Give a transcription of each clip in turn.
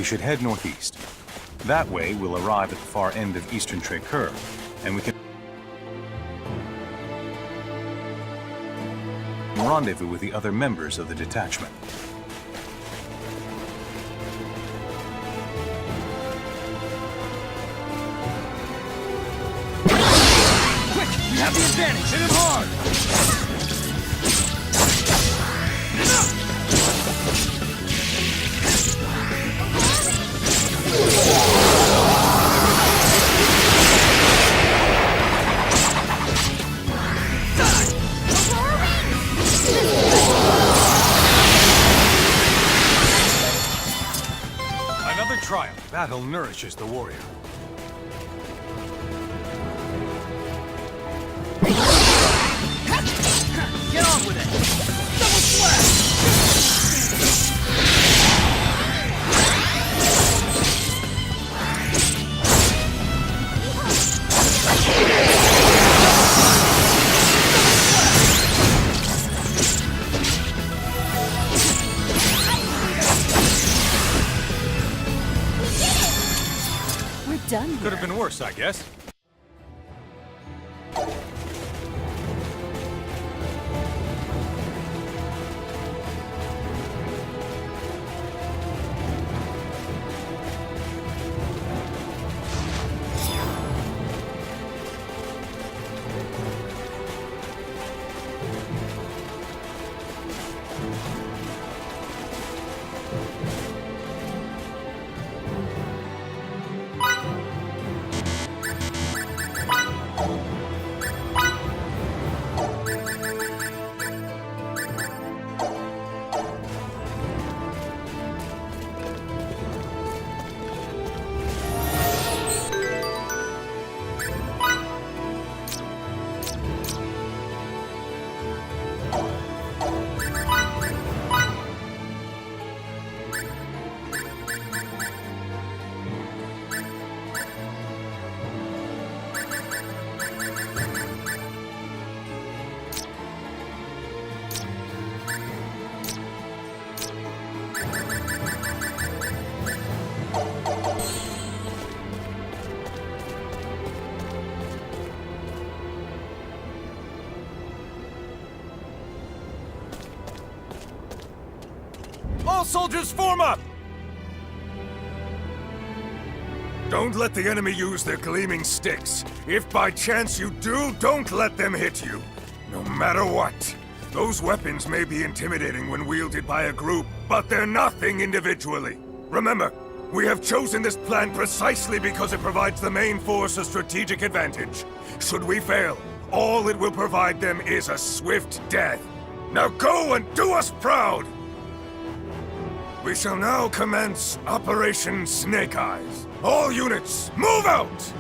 should head northeast. That way, we'll arrive at the far end of eastern Trei curve, and we can rendezvous with the other members of the detachment. Quick! You have the advantage! Hit him hard! Another triumph. Battle nourishes the warrior. Get on with it! Double slash! We're done. Could have been worse, I guess. All soldiers form up! Don't let the enemy use their gleaming sticks. If by chance you do, don't let them hit you. No matter what. Those weapons may be intimidating when wielded by a group, but they're nothing individually. Remember, we have chosen this plan precisely because it provides the main force a strategic advantage. Should we fail, all it will provide them is a swift death. Now go and do us proud! We shall now commence Operation Snake Eyes. All units, move out!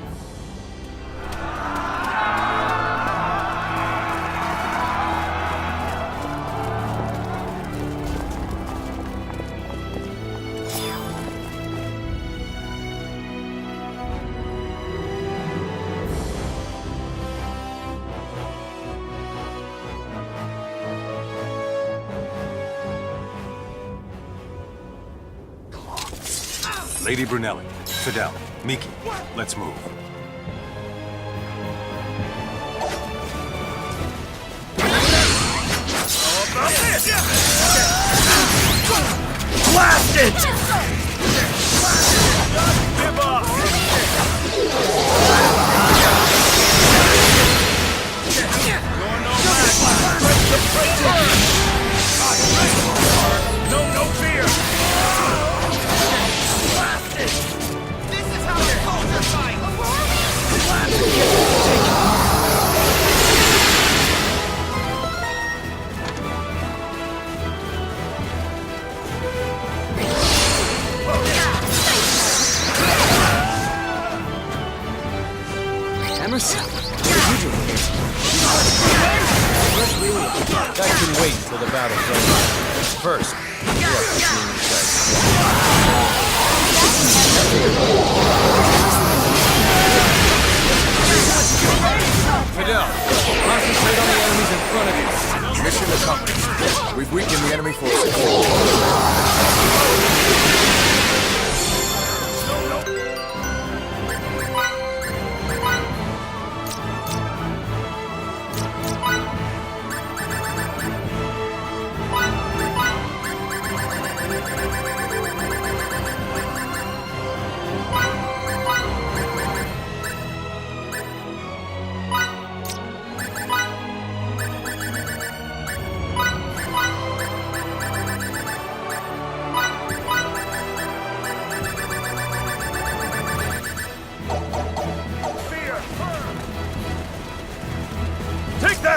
Lady Brunelli, Fidel, Miki, let's move. Blast it! Give up! No fear! This is how the soldiers fight! Emerson, what are you doing here? That can wait until the battle's over. First, we have to see Fidel, concentrate on the enemies in front of you. Mission accomplished. We've weakened the enemy forces.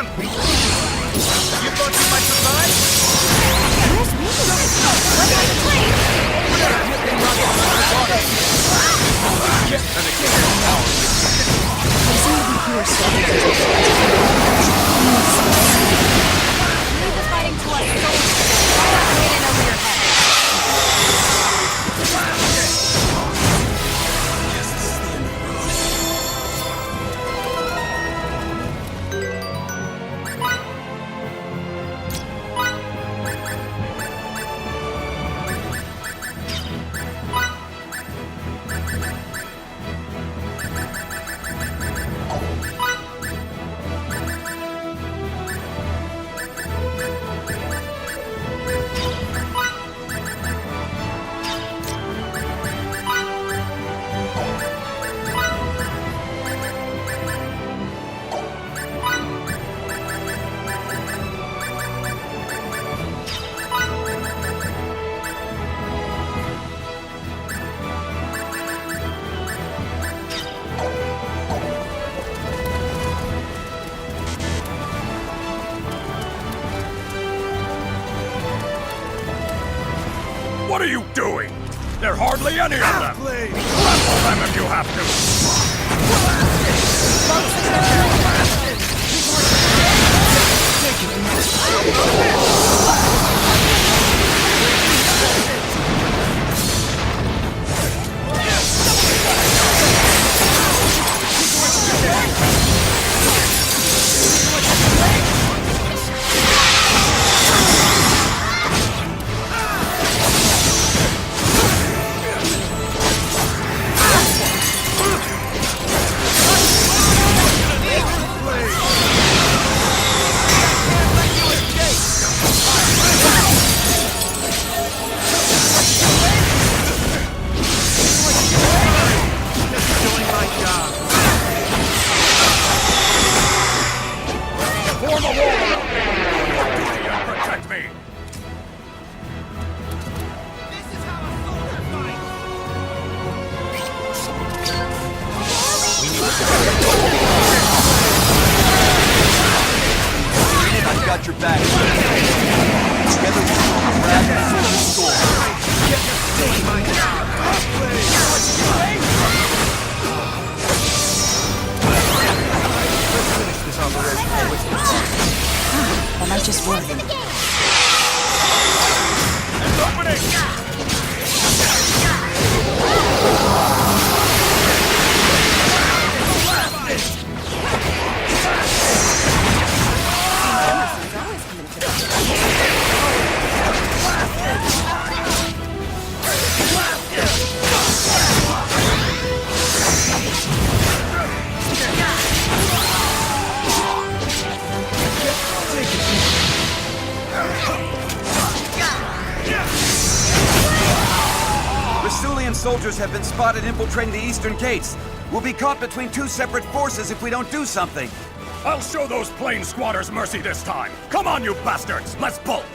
them! You thought you might survive? Where's Riku? What about the plane? There seem to be fewer soldiers. Leave the fighting to us, soldiers. Get in over your head. What are you doing? There are hardly any of them! Grapple them if you have to! Got your back. Together we will grab and restore. Let's finish this operation. That might just work. It's opening! Soldiers have been spotted infiltrating the eastern gates. We'll be caught between two separate forces if we don't do something. I'll show those plane squatters mercy this time. Come on, you bastards! Let's bolt!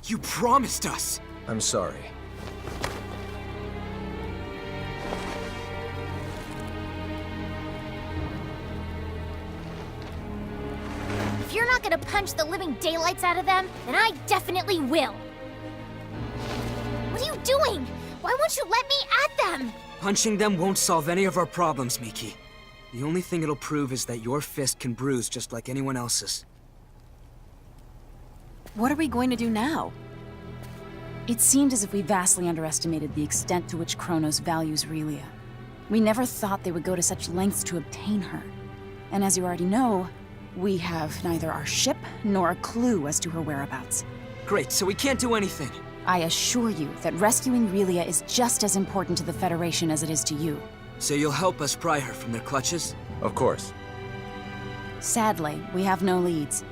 You promised us! I'm sorry. If you're not gonna punch the living daylights out of them, then I definitely will! What are you doing? Why won't you let me at them? Punching them won't solve any of our problems, Miki. The only thing it'll prove is that your fist can bruise just like anyone else's. What are we going to do now? It seemed as if we vastly underestimated the extent to which Kronos values Relia. We never thought they would go to such lengths to obtain her. And as you already know, we have neither our ship nor a clue as to her whereabouts. Great, so we can't do anything. I assure you that rescuing Relia is just as important to the Federation as it is to you. So you'll help us pry her from their clutches? Of course. Sadly, we have no leads.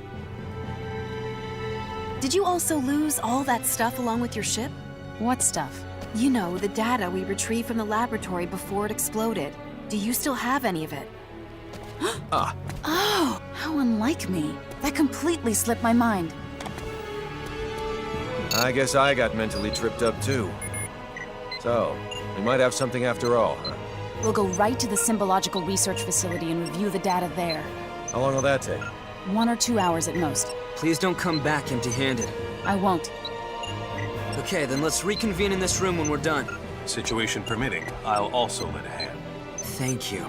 Did you also lose all that stuff along with your ship? What stuff? You know, the data we retrieved from the laboratory before it exploded. Do you still have any of it? Oh, how unlike me. That completely slipped my mind. I guess I got mentally tripped up too. So, we might have something after all, huh? We'll go right to the Symbological Research Facility and review the data there. How long will that take? 1 or 2 hours at most. Please don't come back empty-handed. I won't. Okay, then let's reconvene in this room when we're done. Situation permitting, I'll also lend a hand. Thank you.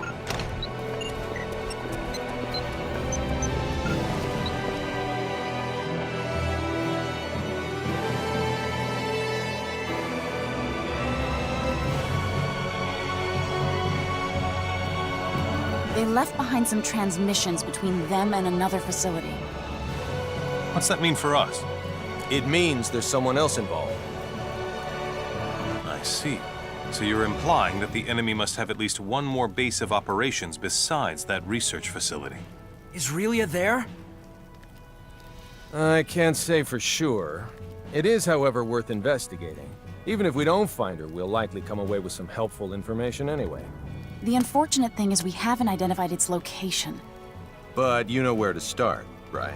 They left behind some transmissions between them and another facility. What's that mean for us? It means there's someone else involved. I see. So you're implying that the enemy must have at least one more base of operations besides that research facility. Is Relia there? I can't say for sure. It is, however, worth investigating. Even if we don't find her, we'll likely come away with some helpful information anyway. The unfortunate thing is we haven't identified its location. But you know where to start, right?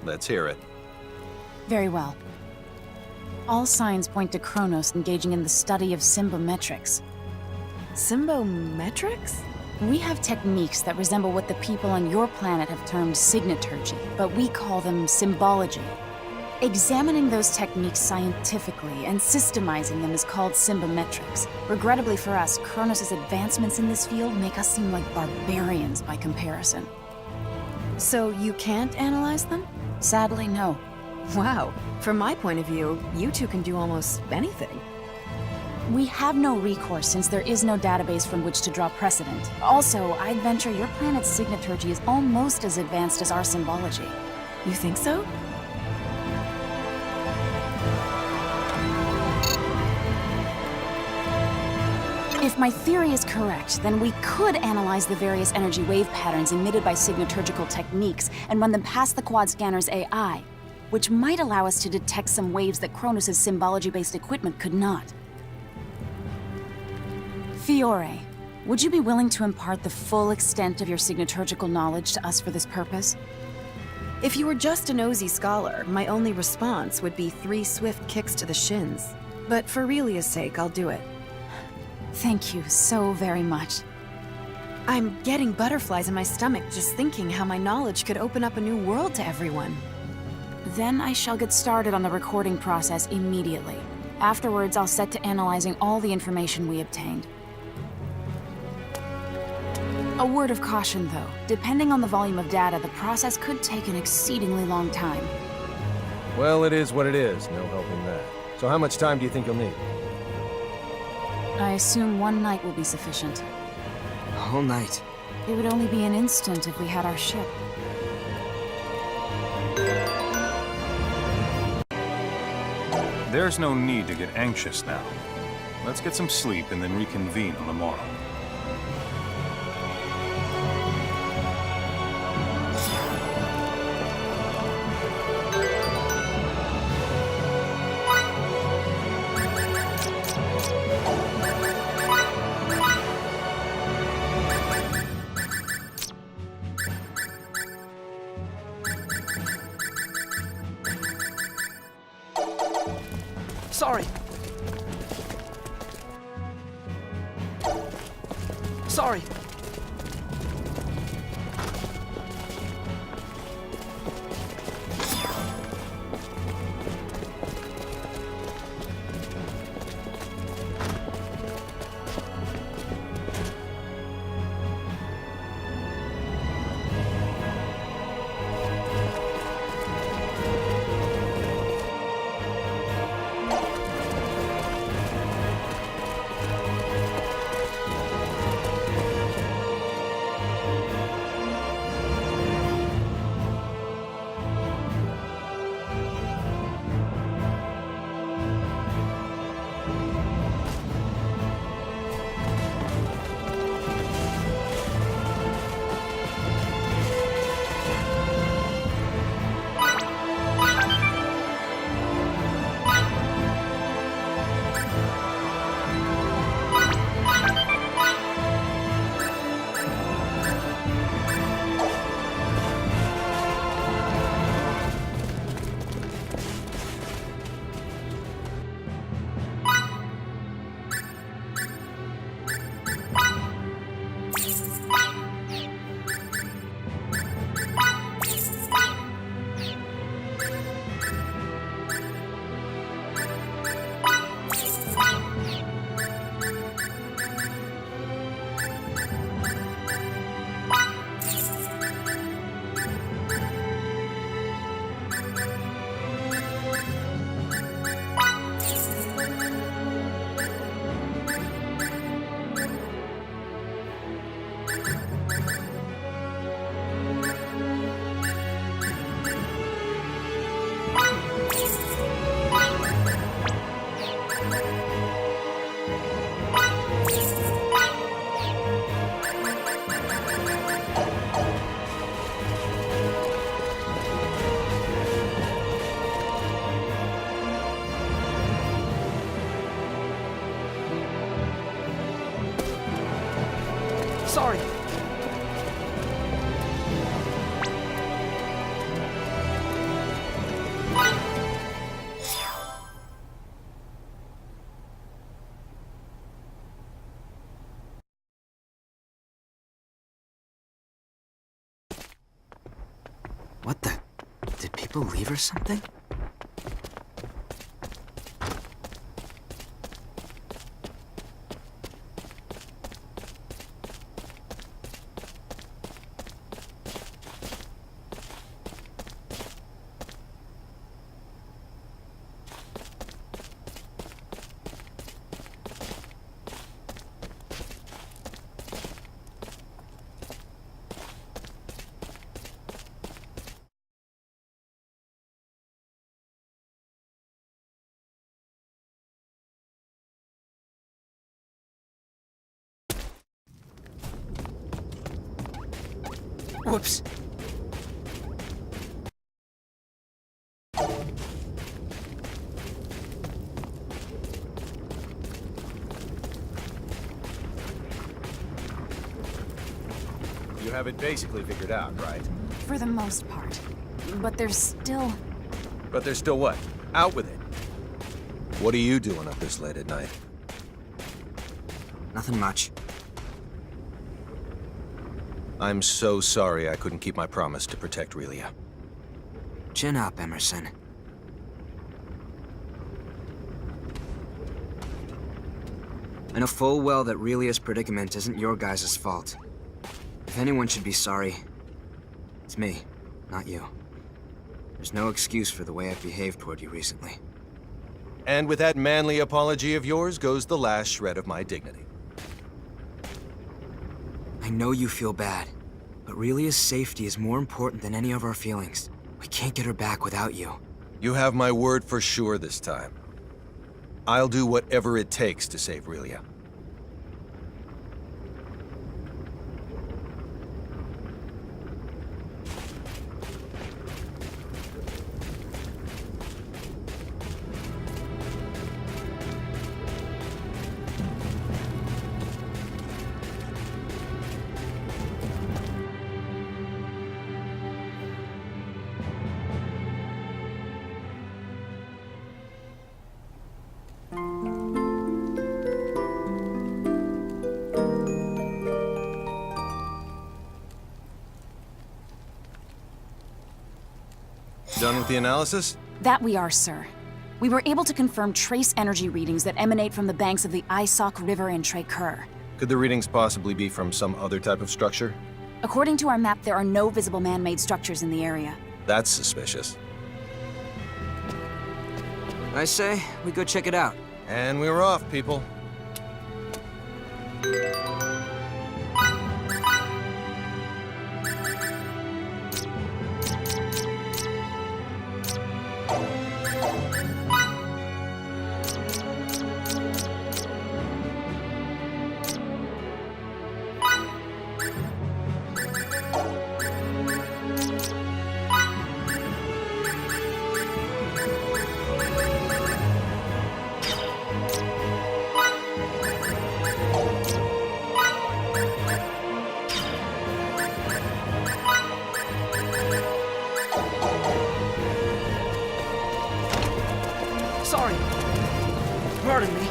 Let's hear it. Very well. All signs point to Kronos engaging in the study of symbometrics. Symbometrics? We have techniques that resemble what the people on your planet have termed signaturgy, but we call them symbology. Examining those techniques scientifically and systemizing them is called symbometrics. Regrettably for us, Kronos' advancements in this field make us seem like barbarians by comparison. So you can't analyze them? Sadly, no. Wow. From my point of view, you two can do almost anything. We have no recourse since there is no database from which to draw precedent. Also, I'd venture your planet's signaturgy is almost as advanced as our symbology. You think so? If my theory is correct, then we could analyze the various energy wave patterns emitted by signaturgical techniques and run them past the quad scanner's AI, which might allow us to detect some waves that Kronos' symbology-based equipment could not. Fiore, would you be willing to impart the full extent of your signaturgical knowledge to us for this purpose? If you were just a nosy scholar, my only response would be 3 swift kicks to the shins. But for Relia's sake, I'll do it. Thank you so very much. I'm getting butterflies in my stomach just thinking how my knowledge could open up a new world to everyone. Then I shall get started on the recording process immediately. Afterwards, I'll set to analyzing all the information we obtained. A word of caution, though. Depending on the volume of data, the process could take an exceedingly long time. Well, it is what it is. No helping that. So how much time do you think you'll need? I assume 1 night will be sufficient. All night. It would only be an instant if we had our ship. There's no need to get anxious now. Let's get some sleep and then reconvene on the morrow. Sorry. Sorry. What the? Did people leave her something? Whoops. You have it basically figured out, right? For the most part. But there's still... But there's still what? Out with it. What are you doing up this late at night? Nothing much. I'm so sorry I couldn't keep my promise to protect Relia. Chin up, Emerson. I know full well that Relia's predicament isn't your guys' fault. If anyone should be sorry, it's me, not you. There's no excuse for the way I've behaved toward you recently. And with that manly apology of yours goes the last shred of my dignity. I know you feel bad, but Relia's safety is more important than any of our feelings. We can't get her back without you. You have my word for sure this time. I'll do whatever it takes to save Relia. Done with the analysis? That we are, sir. We were able to confirm trace energy readings that emanate from the banks of the Isok River in Trei. Could the readings possibly be from some other type of structure? According to our map, there are no visible man-made structures in the area. That's suspicious. I say, we go check it out. And we're off, people. Sorry. Pardon me.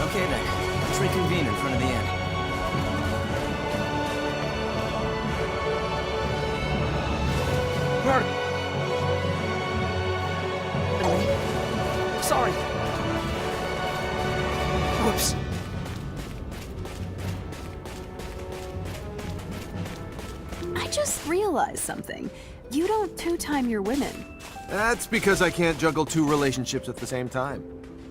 Okay then, let's reconvene in front of the inn. Pardon me. Sorry. Whoops. I just realized something. You don't two-time your women. That's because I can't juggle two relationships at the same time.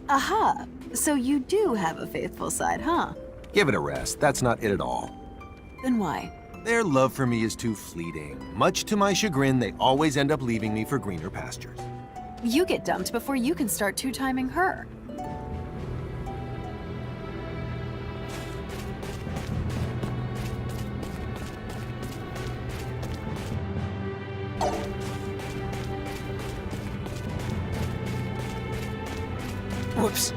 Aha! So you do have a faithful side, huh? Give it a rest. That's not it at all. Then why? Their love for me is too fleeting. Much to my chagrin, they always end up leaving me for greener pastures. You get dumped before you can start two-timing her. Whoops.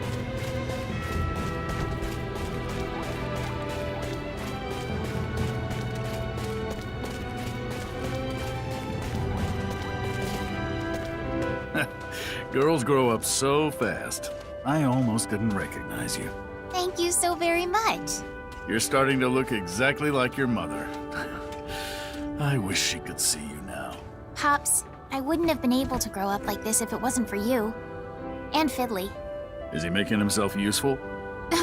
Girls grow up so fast. I almost didn't recognize you. Thank you so very much. You're starting to look exactly like your mother. I wish she could see you now. Pops, I wouldn't have been able to grow up like this if it wasn't for you. And Fiddly. Is he making himself useful?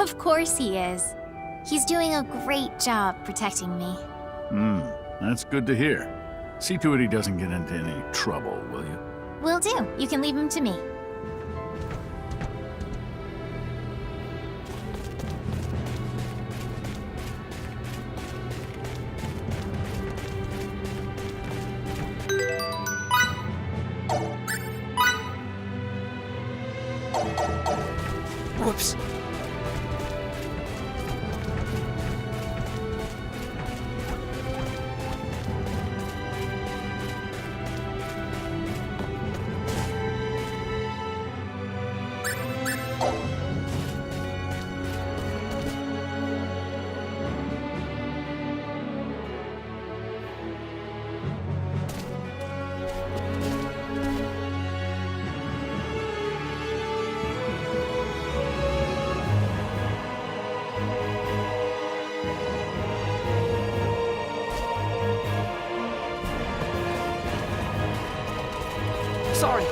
Of course he is. He's doing a great job protecting me. That's good to hear. See to it he doesn't get into any trouble, will you? Will do. You can leave him to me. Whoops. Sorry,